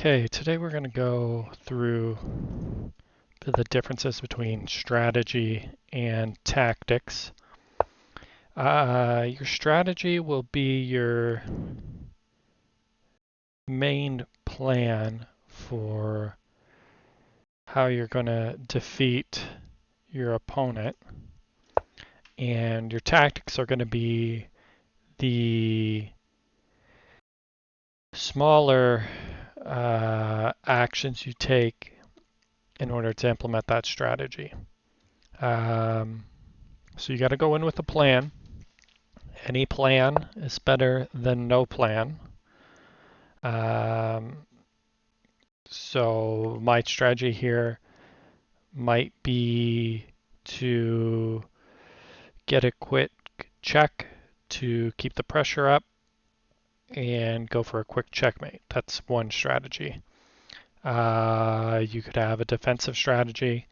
Okay, today we're going to go through the differences between strategy and tactics. Your strategy will be your main plan for how you're going to defeat your opponent, and your tactics are going to be the smaller actions you take in order to implement that strategy. So you got to go in with a plan. Any plan is better than no plan. So my strategy here might be to get a quick check to keep the pressure up and go for a quick checkmate. That's one strategy. You could have a defensive strategy.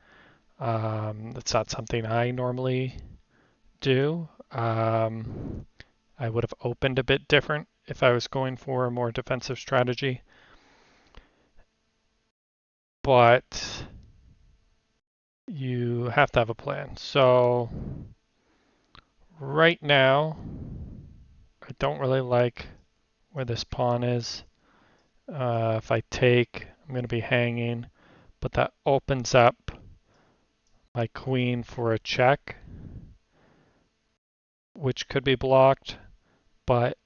That's not something I normally do. I would have opened a bit different if I was going for a more defensive strategy. But you have to have a plan. So right now, I don't really like where this pawn is. If I take, I'm going to be hanging, but that opens up my queen for a check, which could be blocked, but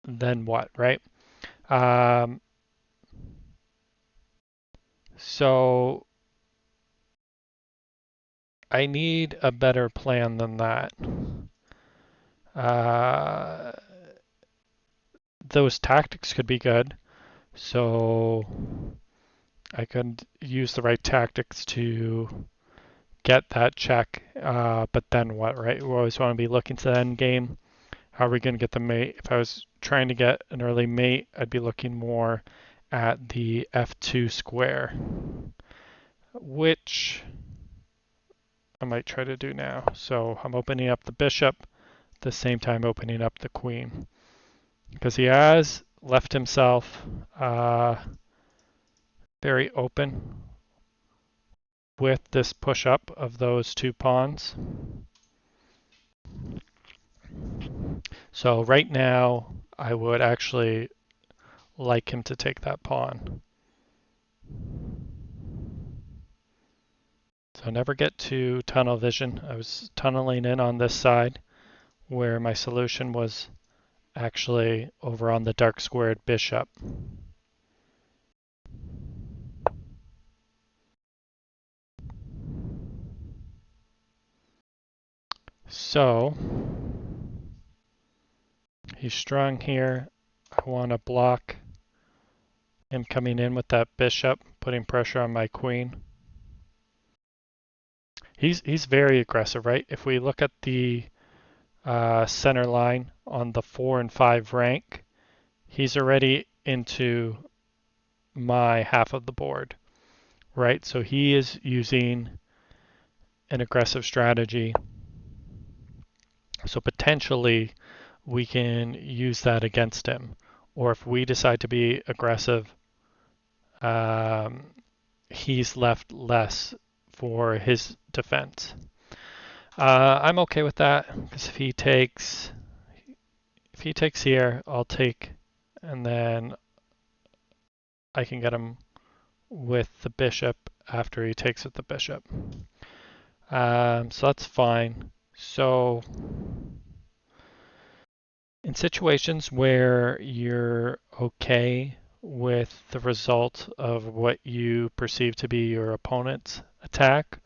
then what, right? So I need a better plan than that. Those tactics could be good. So I could use the right tactics to get that check. But then what, right? We always want to be looking to the end game. How are we going to get the mate? If I was trying to get an early mate, I'd be looking more at the f2 square, which I might try to do now. So I'm opening up the bishop, at the same time opening up the queen, because he has left himself very open with this push up of those two pawns. So right now, I would actually like him to take that pawn. So never get to tunnel vision. I was tunneling in on this side where my solution was actually over on the dark squared bishop. So he's strong here. I want to block him coming in with that bishop, putting pressure on my queen. He's very aggressive, right? If we look at the center line on the 4 and 5 rank, he's already into my half of the board, right? So he is using an aggressive strategy. So potentially we can use that against him. Or if we decide to be aggressive, he's left less for his defense. I'm okay with that because if he takes here, I'll take, and then I can get him with the bishop after he takes with the bishop. So that's fine. So in situations where you're okay with the result of what you perceive to be your opponent's attack,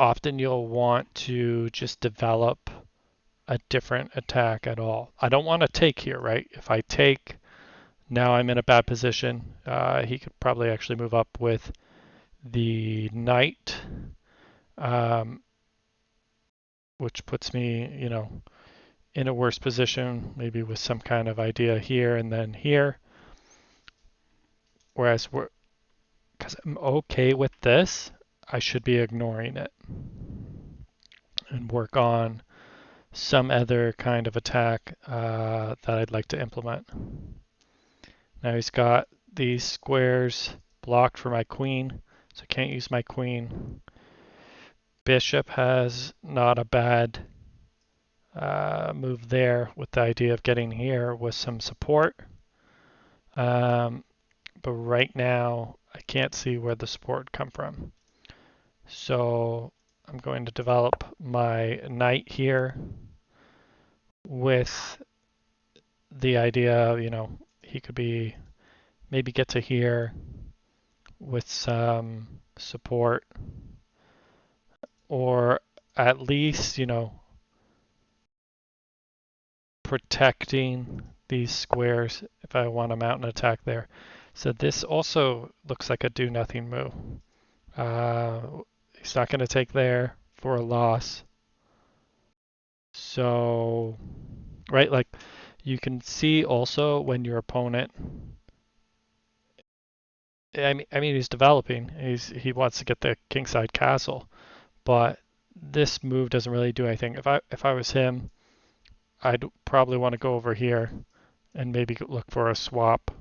often you'll want to just develop a different attack at all. I don't want to take here, right? If I take, now I'm in a bad position. He could probably actually move up with the knight, which puts me, in a worse position, maybe with some kind of idea here and then here. Whereas because I'm okay with this, I should be ignoring it and work on some other kind of attack that I'd like to implement. Now he's got these squares blocked for my queen, so I can't use my queen. Bishop has not a bad move there with the idea of getting here with some support. Um, but right now, I can't see where the support would come from. So I'm going to develop my knight here with the idea, he could be maybe get to here with some support, or at least, protecting these squares if I want to mount an attack there. So this also looks like a do nothing move. Uh, he's not going to take there for a loss. So, right, like you can see also when your opponent, I mean he's developing. He wants to get the kingside castle, but this move doesn't really do anything. If I was him, I'd probably want to go over here and maybe look for a swap.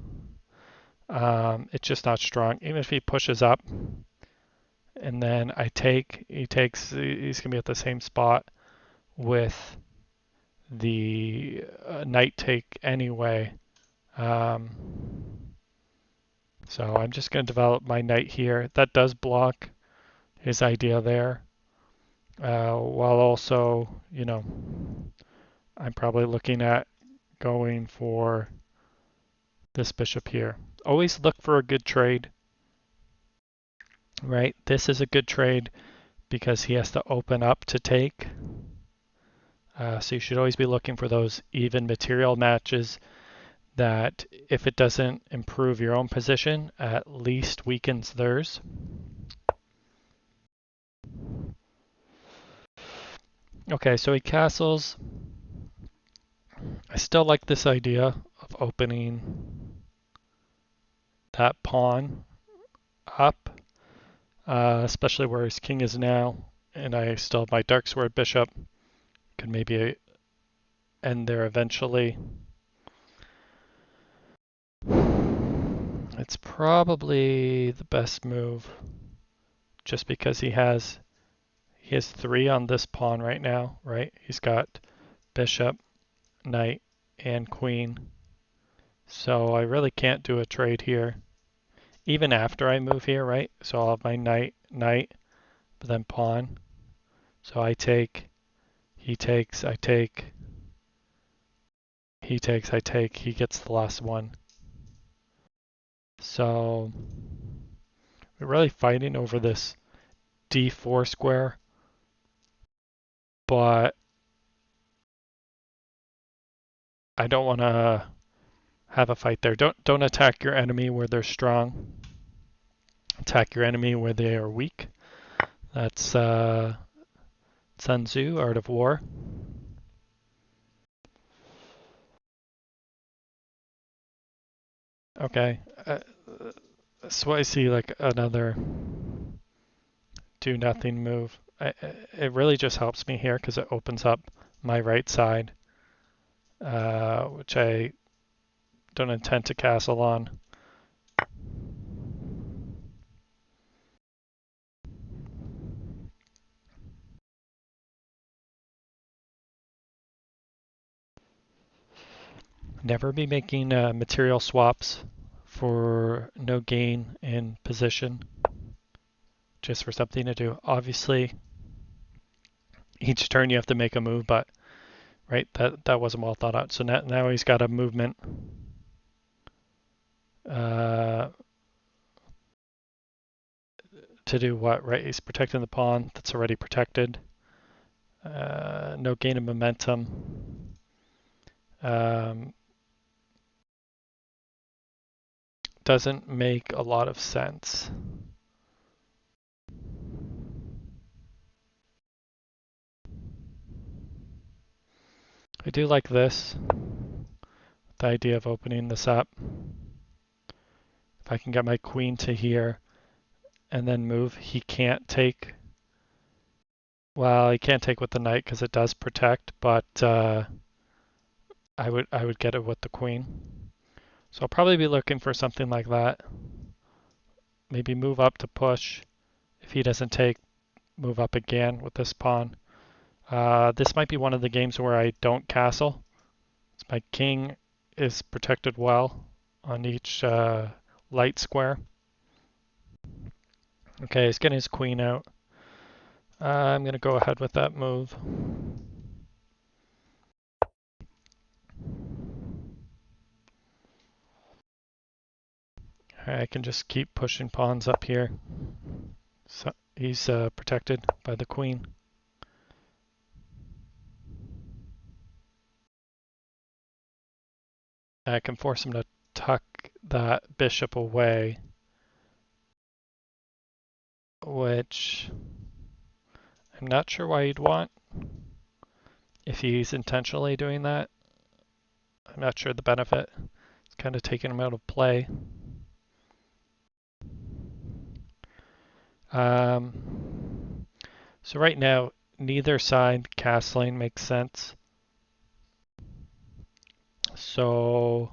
It's just not strong. Even if he pushes up and then he takes, he's gonna be at the same spot with the knight take anyway. Um, so I'm just gonna develop my knight here. That does block his idea there, while also, I'm probably looking at going for this bishop here. Always look for a good trade, right? This is a good trade because he has to open up to take. So you should always be looking for those even material matches that, if it doesn't improve your own position, at least weakens theirs. Okay, so he castles. I still like this idea of opening that pawn up, especially where his king is now, and I still have my dark sword bishop. Could maybe end there eventually. It's probably the best move, just because he has 3 on this pawn right now, right? He's got bishop, knight, and queen. So I really can't do a trade here, even after I move here, right? So I'll have my knight, but then pawn. So I take, he takes, I take, he takes, I take, he gets the last one. So we're really fighting over this d4 square, but I don't want to have a fight there. Don't attack your enemy where they're strong. Attack your enemy where they are weak. That's Sun Tzu, Art of War. Okay, so I see like another do nothing move. It really just helps me here because it opens up my right side, which I don't intend to castle on. Never be making material swaps for no gain in position, just for something to do. Obviously, each turn you have to make a move, but right, that wasn't well thought out. So now he's got a movement. Uh, to do what, right? He's protecting the pawn that's already protected. No gain of momentum. Doesn't make a lot of sense. I do like this, the idea of opening this up. If I can get my queen to here and then move, he can't take. Well, he can't take with the knight because it does protect, but I would get it with the queen. So I'll probably be looking for something like that. Maybe move up to push. If he doesn't take, move up again with this pawn. This might be one of the games where I don't castle. My king is protected well on each light square. Okay, he's getting his queen out. I'm going to go ahead with that move. I can just keep pushing pawns up here. So he's protected by the queen. I can force him to tuck that bishop away, which I'm not sure why he'd want. If he's intentionally doing that, I'm not sure the benefit. It's kind of taking him out of play. So right now, neither side castling makes sense. So,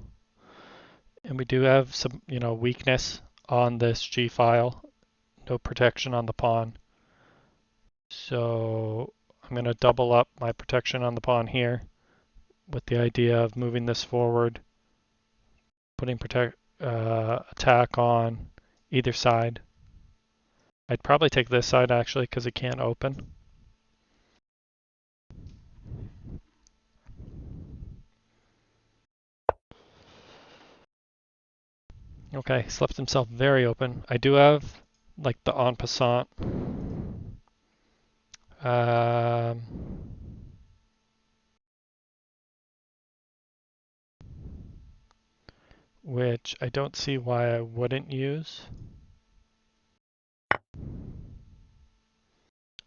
and we do have some, weakness on this G file. No protection on the pawn. So I'm going to double up my protection on the pawn here with the idea of moving this forward, putting attack on either side. I'd probably take this side actually because it can't open. Okay, he's left himself very open. I do have like the en passant. Um, which I don't see why I wouldn't use.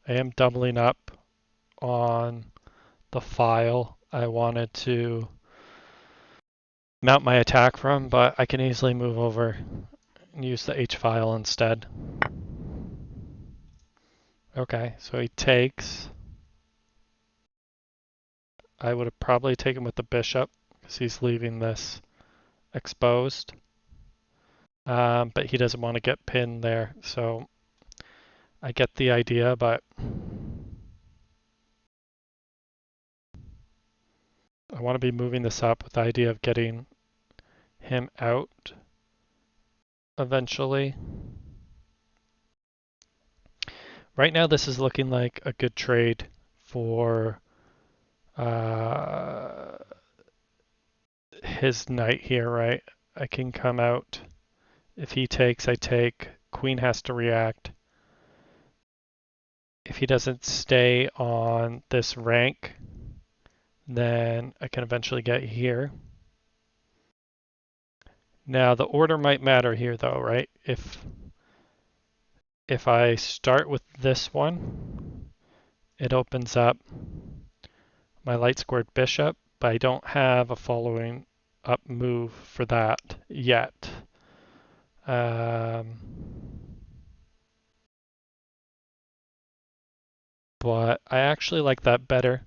I am doubling up on the file I wanted to mount my attack from, but I can easily move over and use the H file instead. Okay, so he takes. I would have probably taken with the bishop because he's leaving this exposed. But he doesn't want to get pinned there, so I get the idea, but I want to be moving this up with the idea of getting him out eventually. Right now, this is looking like a good trade for his knight here, right? I can come out. If he takes, I take. Queen has to react. If he doesn't stay on this rank, then I can eventually get here. Now the order might matter here though, right? If I start with this one, it opens up my light squared bishop, but I don't have a following up move for that yet. But I actually like that better.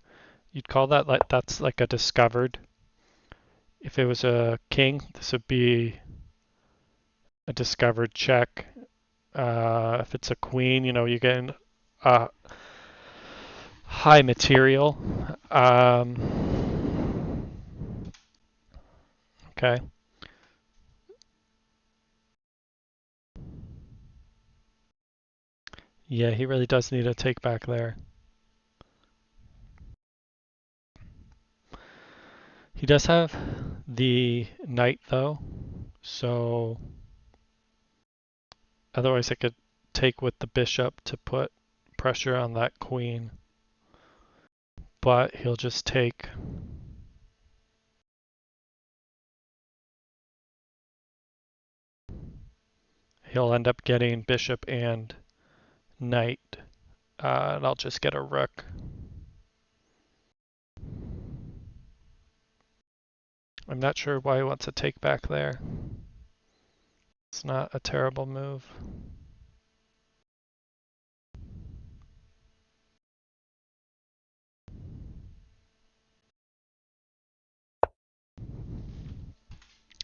You'd call that that's like a discovered. If it was a king, this would be a discovered check. If it's a queen, you're getting high material. Okay. Yeah, he really does need a take back there. He does have the knight though, so otherwise I could take with the bishop to put pressure on that queen. But he'll just take. He'll end up getting bishop and knight, and I'll just get a rook. I'm not sure why he wants to take back there. It's not a terrible move.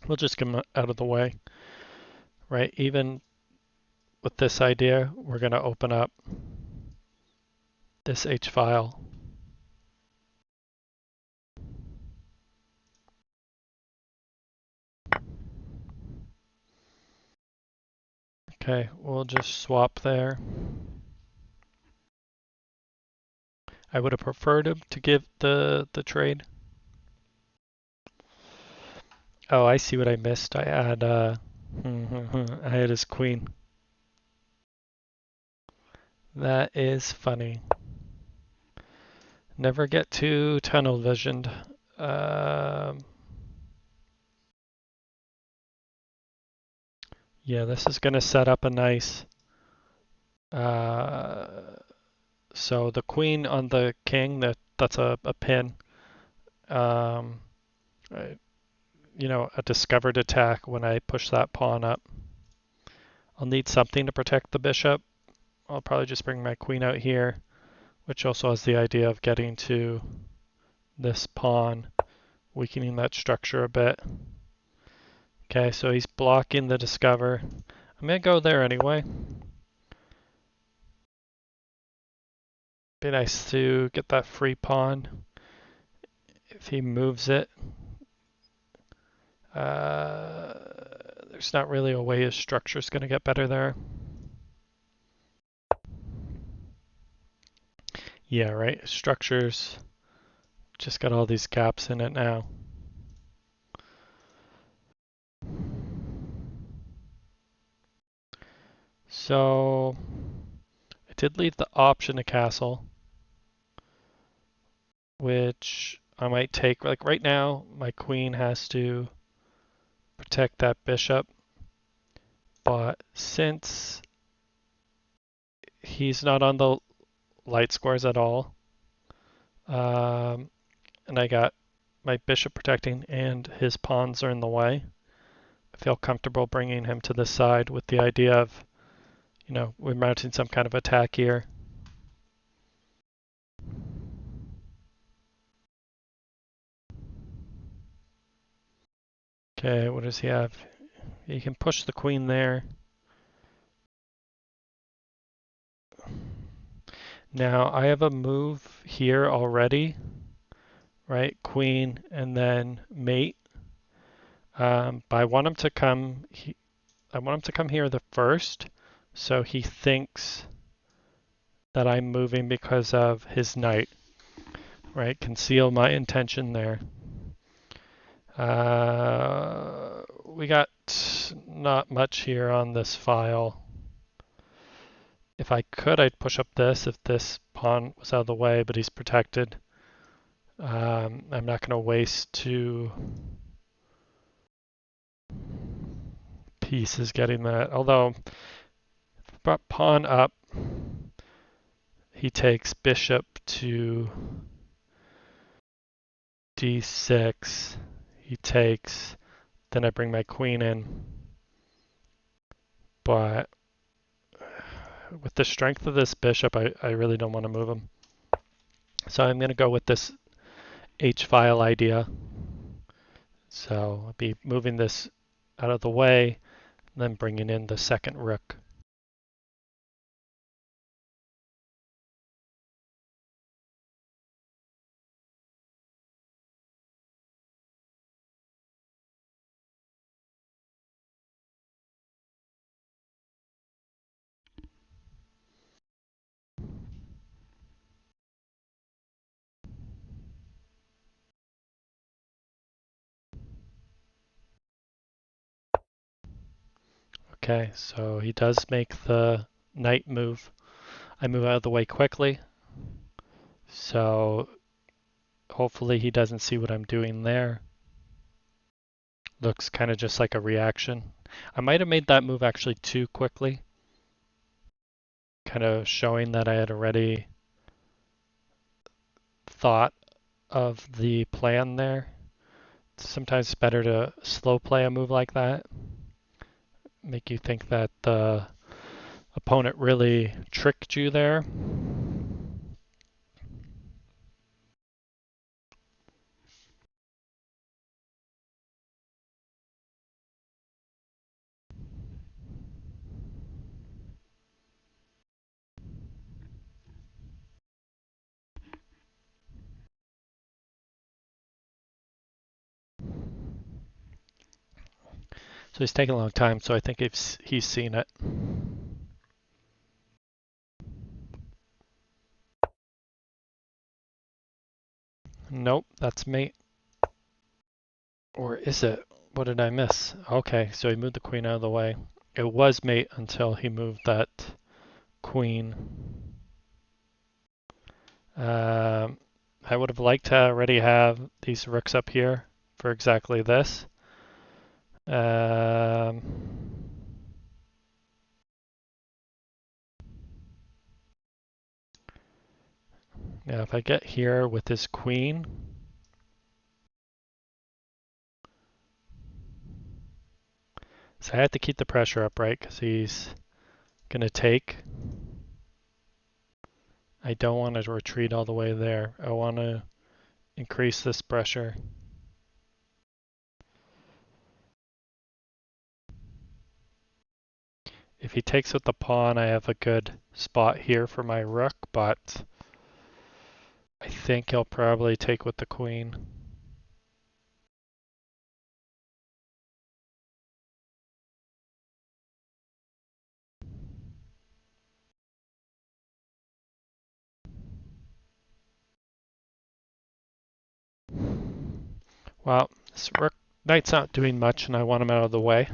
We'll just get him out of the way, right? Even with this idea, we're going to open up this H file. Okay, we'll just swap there. I would have preferred him to give the trade. Oh, I see what I missed. I had I had his queen. That is funny. Never get too tunnel visioned. Yeah, this is gonna set up a nice. Uh, so the queen on the king, that's a pin. Um, a discovered attack when I push that pawn up. I'll need something to protect the bishop. I'll probably just bring my queen out here, which also has the idea of getting to this pawn, weakening that structure a bit. Okay, so he's blocking the discover. I'm gonna go there anyway. Be nice to get that free pawn if he moves it. There's not really a way his structure's gonna get better there. Yeah, right. Structures just got all these gaps in it now. So I did leave the option to castle, which I might take. Like right now, my queen has to protect that bishop, but since he's not on the light squares at all, and I got my bishop protecting and his pawns are in the way, I feel comfortable bringing him to this side with the idea of, we're mounting some kind of attack here. Okay, what does he have? He can push the queen there. Now I have a move here already, right? Queen and then mate. But I want him to come. I want him to come here the first, so he thinks that I'm moving because of his knight, right? Conceal my intention there. We got not much here on this file. If I could, I'd push up this if this pawn was out of the way, but he's protected. I'm not going to waste two pieces getting that. Although, brought pawn up, he takes bishop to d6. He takes, then I bring my queen in. But with the strength of this bishop, I really don't want to move him. So I'm going to go with this H-file idea. So I'll be moving this out of the way, then bringing in the second rook. Okay, so he does make the knight move. I move out of the way quickly. So hopefully he doesn't see what I'm doing there. Looks kind of just like a reaction. I might have made that move actually too quickly, kind of showing that I had already thought of the plan there. Sometimes it's better to slow play a move like that, make you think that the opponent really tricked you there. So he's taking a long time, so I think he's seen it. Nope, that's mate. Or is it? What did I miss? Okay, so he moved the queen out of the way. It was mate until he moved that queen. Um, I would have liked to already have these rooks up here for exactly this. Um, Now if I get here with this queen, so I have to keep the pressure up, right? Because he's gonna take. I don't want to retreat all the way there. I want to increase this pressure. If he takes with the pawn, I have a good spot here for my rook, but I think he'll probably take with the queen. Well, this rook knight's not doing much, and I want him out of the way,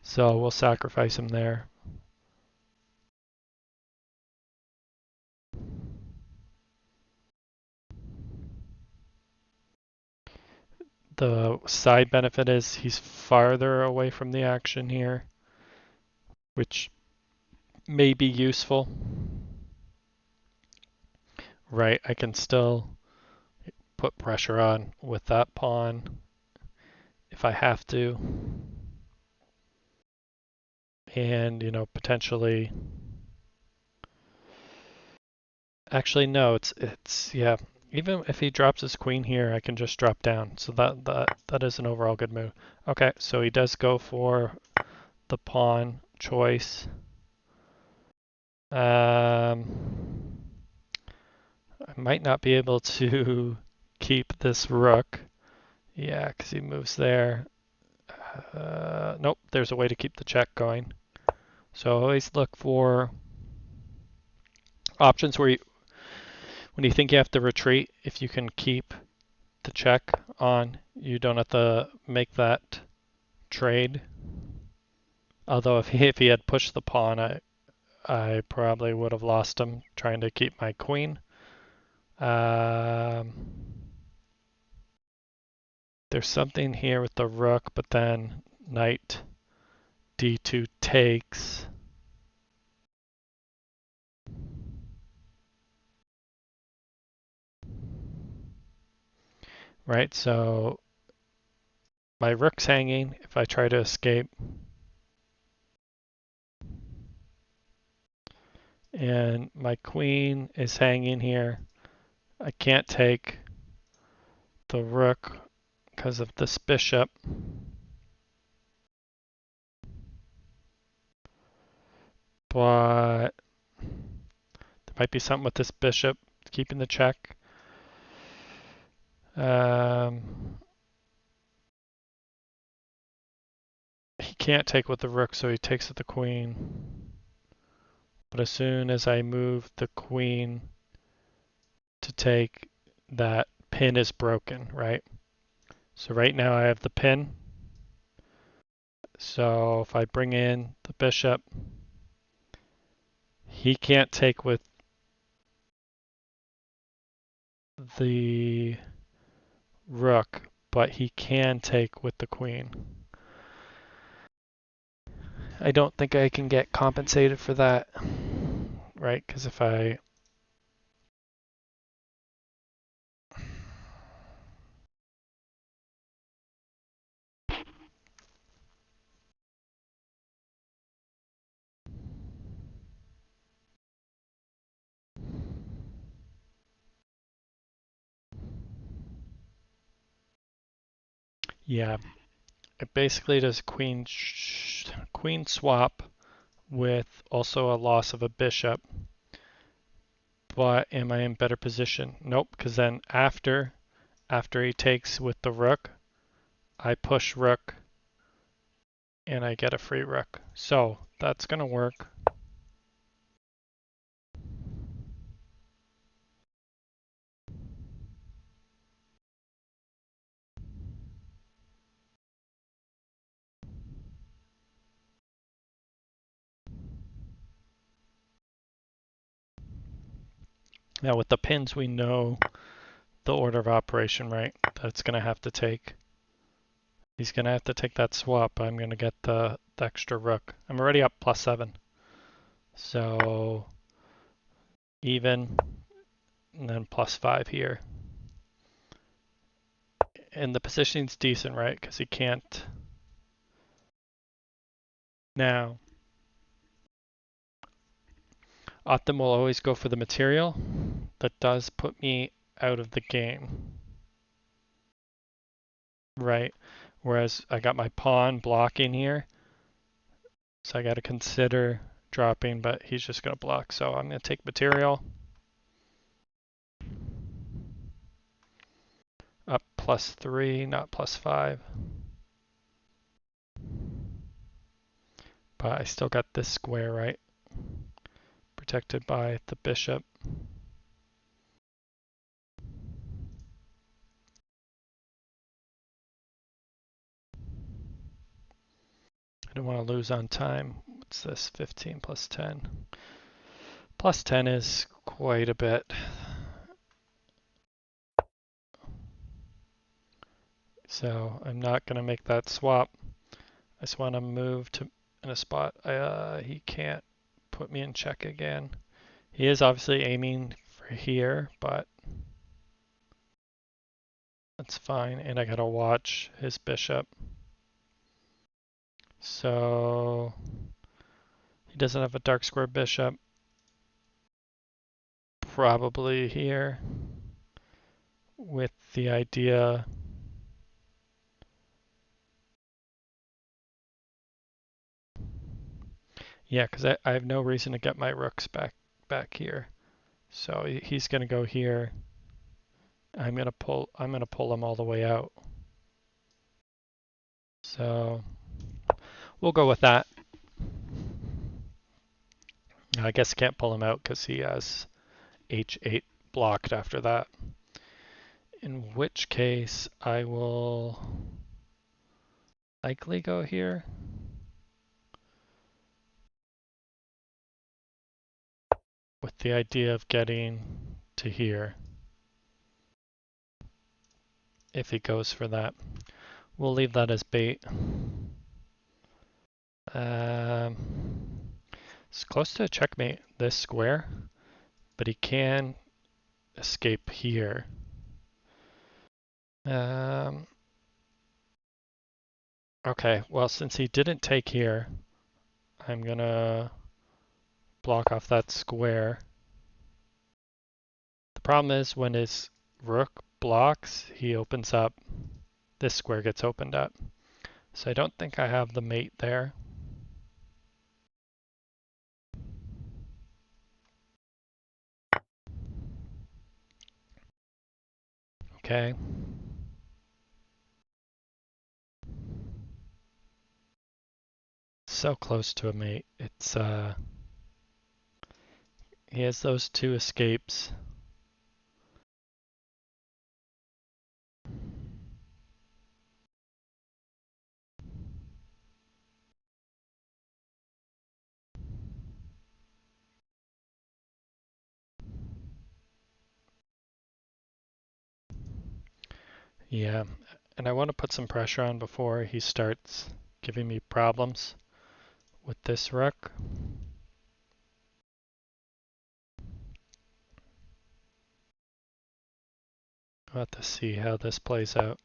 so we'll sacrifice him there. The side benefit is he's farther away from the action here, which may be useful. Right, I can still put pressure on with that pawn if I have to. And, potentially. Actually, no, yeah. Even if he drops his queen here, I can just drop down. So that is an overall good move. Okay, so he does go for the pawn choice. I might not be able to keep this rook. Yeah, because he moves there. Nope, there's a way to keep the check going. So always look for options where when you think you have to retreat, if you can keep the check on, you don't have to make that trade. Although if he had pushed the pawn, I probably would have lost him trying to keep my queen. Um, there's something here with the rook, but then knight d2 takes. Right, so my rook's hanging if I try to escape. And my queen is hanging here. I can't take the rook because of this bishop. But there might be something with this bishop keeping the check. He can't take with the rook, so he takes with the queen. But as soon as I move the queen to take, that pin is broken, right? So right now I have the pin. So if I bring in the bishop, he can't take with the rook, but he can take with the queen. I don't think I can get compensated for that, right? Because if I... Yeah, it basically does queen swap with also a loss of a bishop. But am I in better position? Nope, because then after he takes with the rook, I push rook and I get a free rook. So that's going to work. Now with the pins, we know the order of operation, right? That's going to have to take. He's going to have to take that swap. I'm going to get the extra rook. I'm already up +7. So even, and then +5 here. And the positioning's decent, right? Because he can't. Now, Optim will always go for the material. That does put me out of the game, right? Whereas I got my pawn blocking here, so I got to consider dropping, but he's just going to block. So I'm going to take material. Up +3, not +5. But I still got this square, right? Protected by the bishop. I don't want to lose on time. What's this? 15 + 10. +10 is quite a bit. So I'm not going to make that swap. I just want to move to in a spot. He can't put me in check again. He is obviously aiming for here, but that's fine. And I got to watch his bishop. So he doesn't have a dark square bishop. Probably here with the idea. Yeah, because I have no reason to get my rooks back here. So he's going to go here. I'm going to pull him all the way out. So we'll go with that. I guess can't pull him out because he has H8 blocked after that. In which case I will likely go here. With the idea of getting to here. If he goes for that. We'll leave that as bait. It's close to a checkmate, this square, but he can escape here. Okay, well, since he didn't take here, I'm gonna block off that square. The problem is when his rook blocks, he opens up, this square gets opened up. So I don't think I have the mate there. Okay. So close to a mate. It's he has those two escapes. Yeah, and I want to put some pressure on before he starts giving me problems with this rook. I'll have to see how this plays out.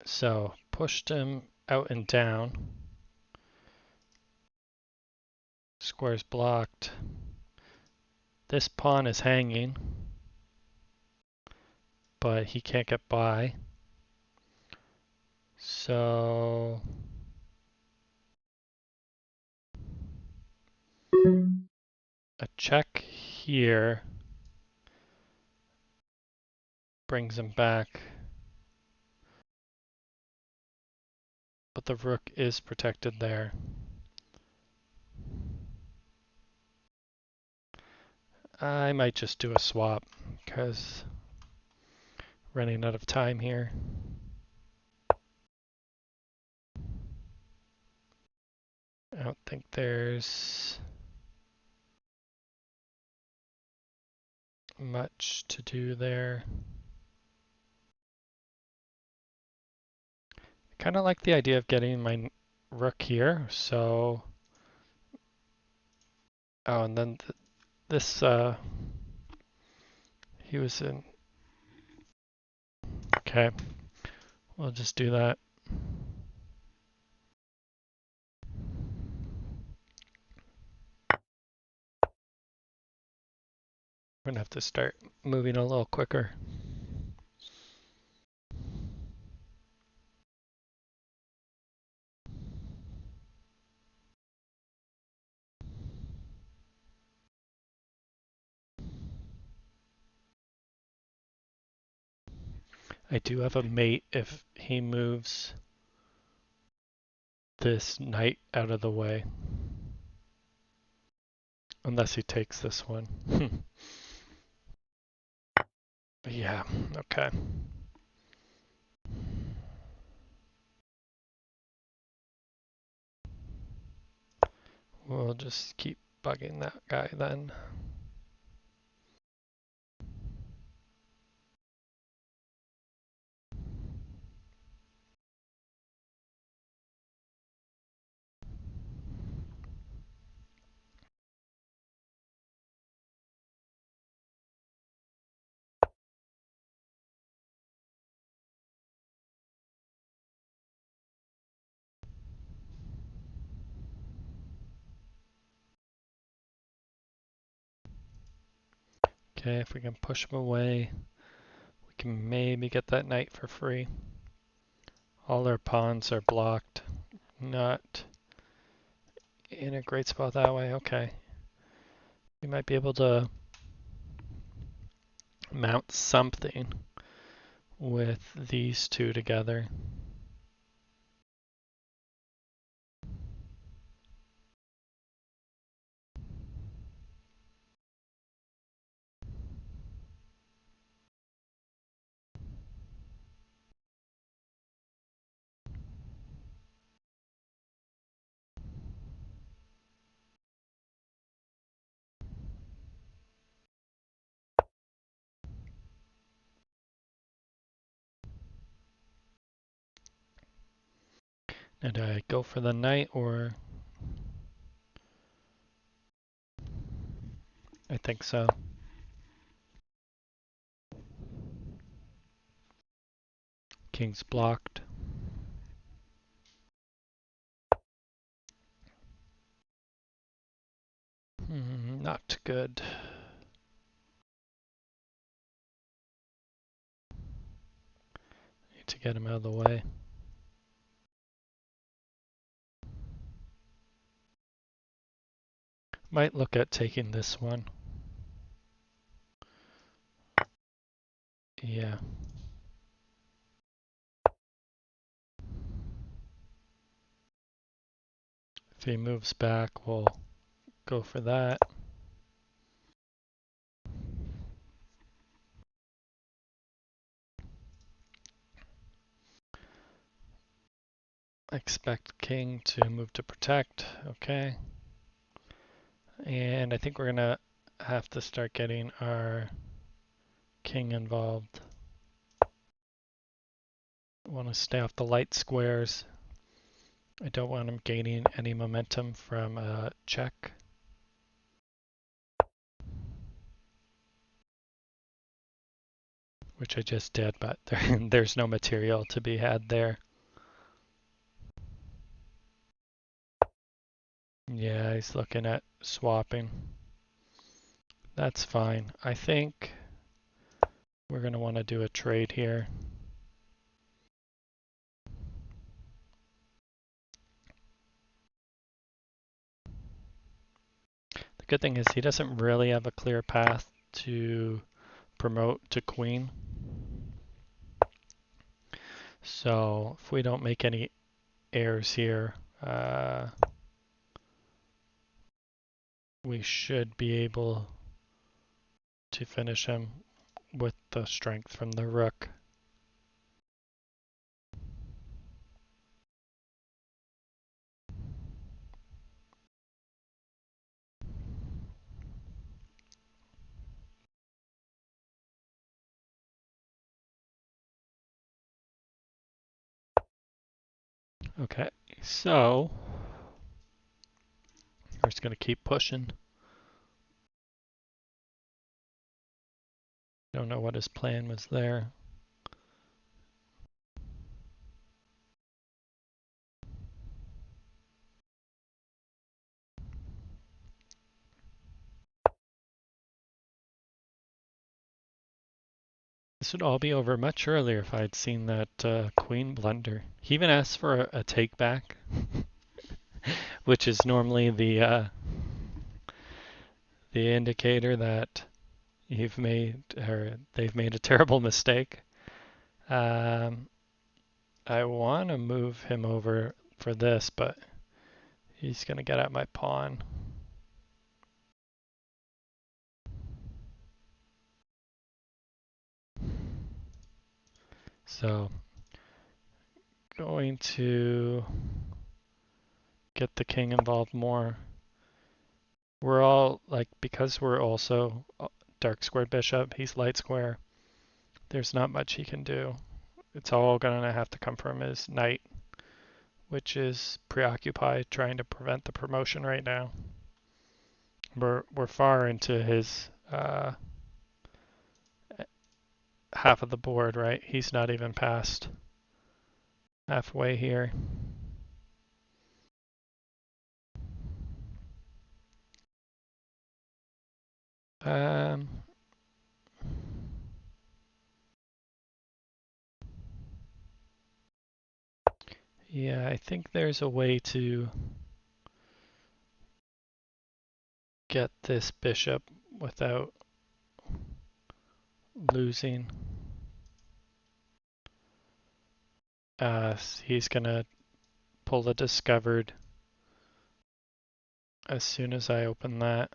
So pushed him out and down. Square's blocked. This pawn is hanging, but he can't get by. So a check here brings him back. But the rook is protected there. I might just do a swap because running out of time here. I don't think there's much to do there. I kind of like the idea of getting my rook here, so... Oh, and then this, he was in... Okay, we'll just do that. We're gonna have to start moving a little quicker. I do have a mate if he moves this knight out of the way. Unless he takes this one. Yeah, okay. We'll just keep bugging that guy then. Okay, if we can push him away, we can maybe get that knight for free. All our pawns are blocked. Not in a great spot that way. Okay. We might be able to mount something with these two together. Now do I go for the knight or... I think so. King's blocked. Not good. Need to get him out of the way. Might look at taking this one. Yeah. If he moves back, we'll go for that. Expect king to move to protect. Okay. And I think we're gonna have to start getting our king involved. I want to stay off the light squares. I don't want him gaining any momentum from a check. Which I just did, but there's no material to be had there. Yeah, he's looking at swapping. That's fine. I think we're going to want to do a trade here. The good thing is he doesn't really have a clear path to promote to queen. So if we don't make any errors here, we should be able to finish him with the strength from the rook. Okay, so we're just going to keep pushing. Don't know what his plan was there. This would all be over much earlier if I'd seen that queen blunder. He even asked for a take back, which is normally the indicator that you've made or they've made a terrible mistake. Um, I want to move him over for this, but he's going to get at my pawn. So going to get the king involved more. We're all like, because we're also dark squared bishop, he's light square. There's not much he can do. It's all gonna have to come from his knight, which is preoccupied trying to prevent the promotion right now. We're far into his half of the board, right? He's not even past halfway here. Um, yeah, I think there's a way to get this bishop without losing. He's gonna pull the discovered as soon as I open that.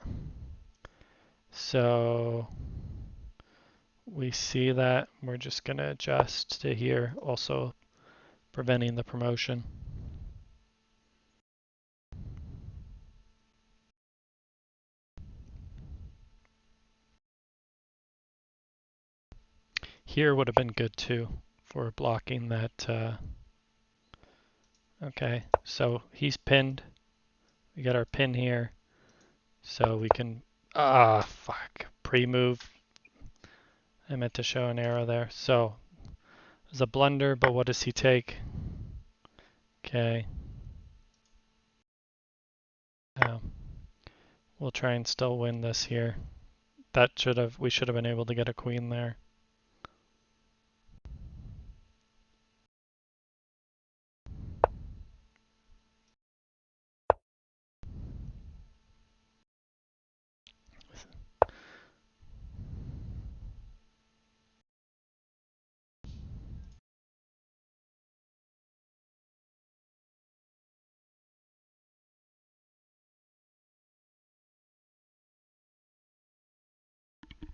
So we see that we're just gonna adjust to here, also preventing the promotion. Here would have been good too for blocking that. Okay, so he's pinned. We got our pin here, so we can. Fuck. Pre-move. I meant to show an arrow there. So there's a blunder, but what does he take? Okay. We'll try and still win this here. We should have been able to get a queen there.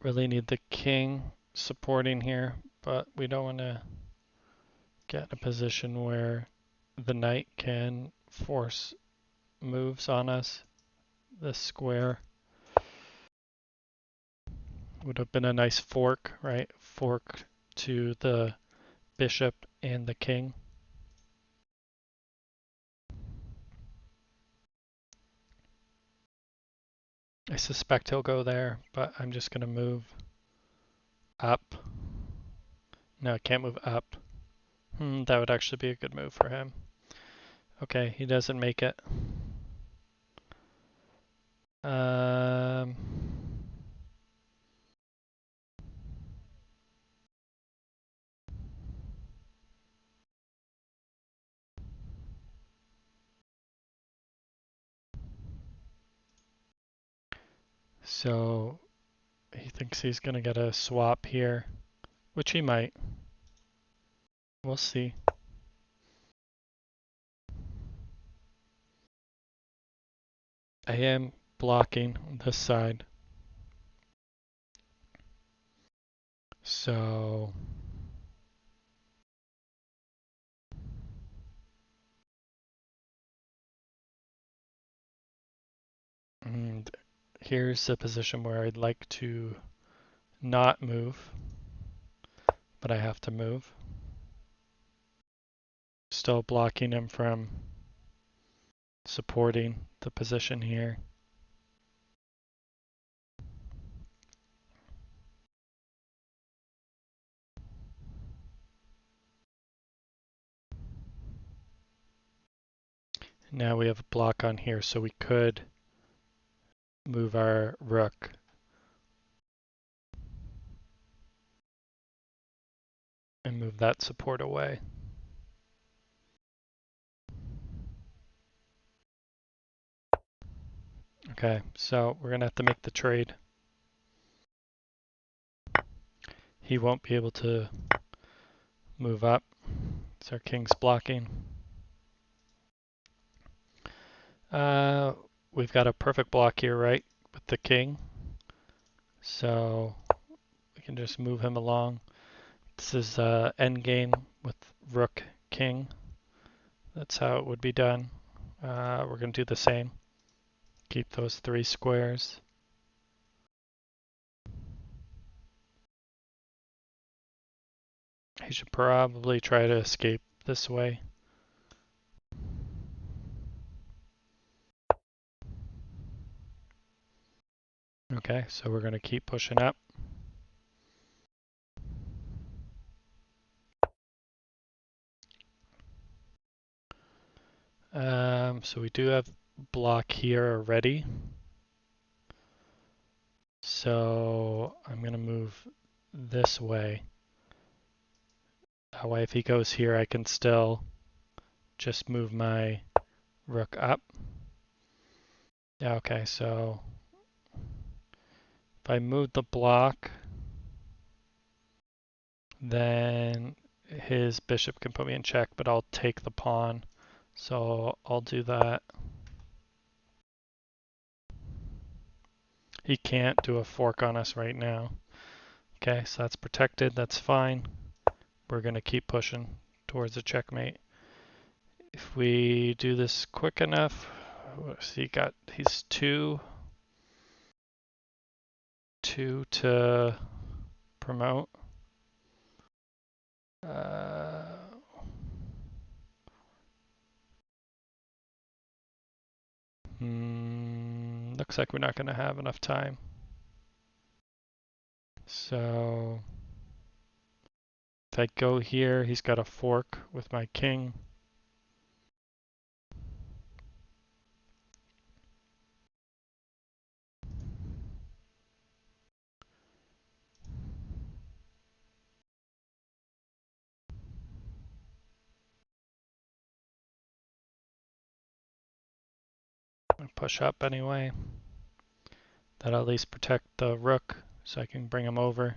Really need the king supporting here, but we don't want to get in a position where the knight can force moves on us. This square would have been a nice fork, right? Fork to the bishop and the king. I suspect he'll go there, but I'm just going to move up. No, I can't move up. That would actually be a good move for him. Okay, he doesn't make it. Um, so he thinks he's going to get a swap here, which he might. We'll see. I am blocking this side. So and here's a position where I'd like to not move, but I have to move. Still blocking him from supporting the position here. Now we have a block on here, so we could move our rook. And move that support away. Okay, so we're gonna have to make the trade. He won't be able to move up, so our king's blocking. We've got a perfect block here, right, with the king. So we can just move him along. This is endgame with rook, king. That's how it would be done. We're going to do the same. Keep those 3 squares. He should probably try to escape this way. Okay, so we're going to keep pushing up. So we do have block here already. So I'm going to move this way. That way if he goes here, I can still just move my rook up. Yeah, okay, so if I move the block, then his bishop can put me in check, but I'll take the pawn. So I'll do that. He can't do a fork on us right now. Okay, so that's protected, that's fine. We're going to keep pushing towards a checkmate. If we do this quick enough, see, he's two to promote. Looks like we're not going to have enough time. So if I go here, he's got a fork with my king. I'm going to push up anyway. That'll at least protect the rook so I can bring him over.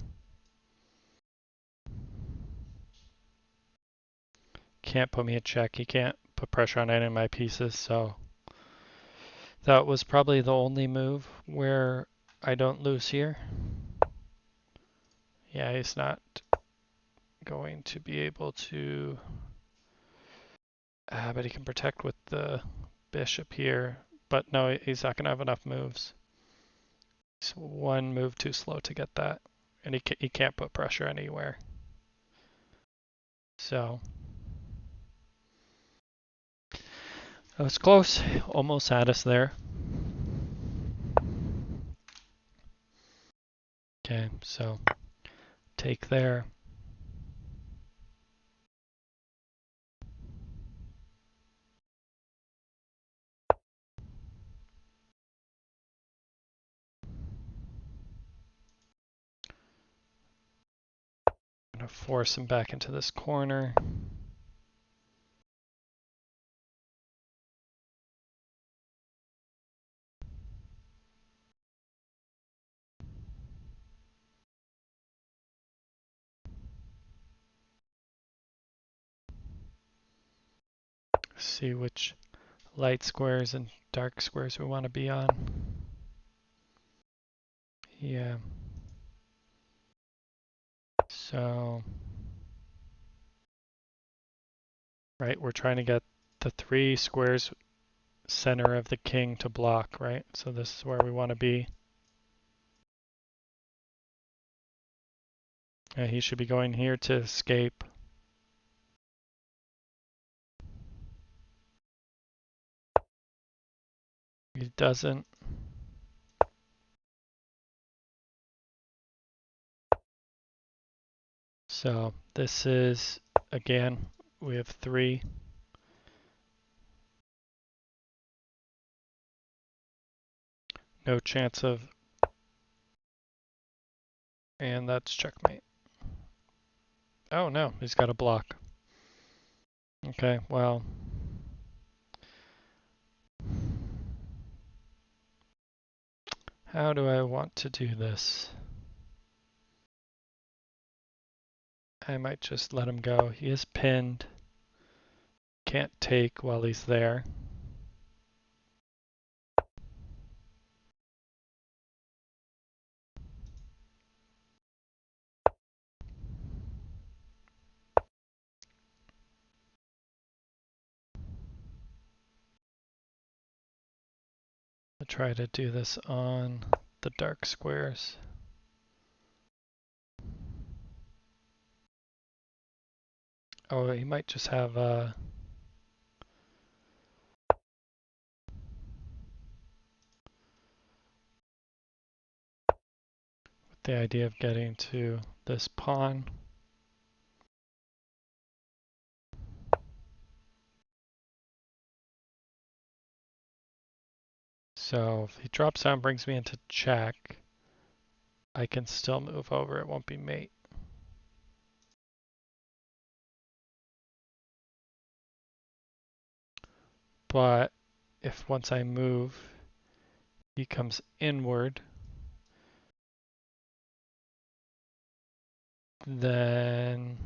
Can't put me in check. He can't put pressure on any of my pieces, so that was probably the only move where I don't lose here. Yeah, he's not going to be able to... but he can protect with the bishop here. But no, he's not going to have enough moves. He's one move too slow to get that. And he can't put pressure anywhere. So... that was close. Almost had us there. Okay, so take there. I'm going to force him back into this corner. See which light squares and dark squares we want to be on. Yeah. So, right, we're trying to get the 3 squares center of the king to block, right? So this is where we want to be. And he should be going here to escape. He doesn't. So this is, again, we have 3. No chance of, and that's checkmate. Oh no, he's got a block. Okay, well, how do I want to do this? I might just let him go. He is pinned. Can't take while he's there. I'll try to do this on the dark squares. Oh, he might just have the idea of getting to this pawn. So if he drops down, brings me into check, I can still move over. It won't be mate. But if once I move, he comes inward, then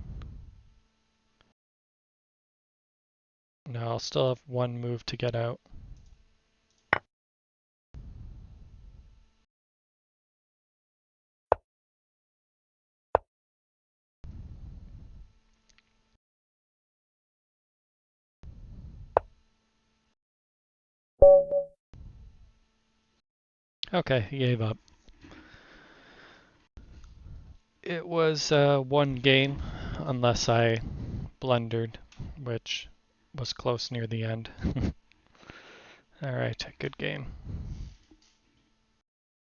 no, I'll still have 1 move to get out. Okay, he gave up. It was 1 game, unless I blundered, which was close near the end. All right, good game.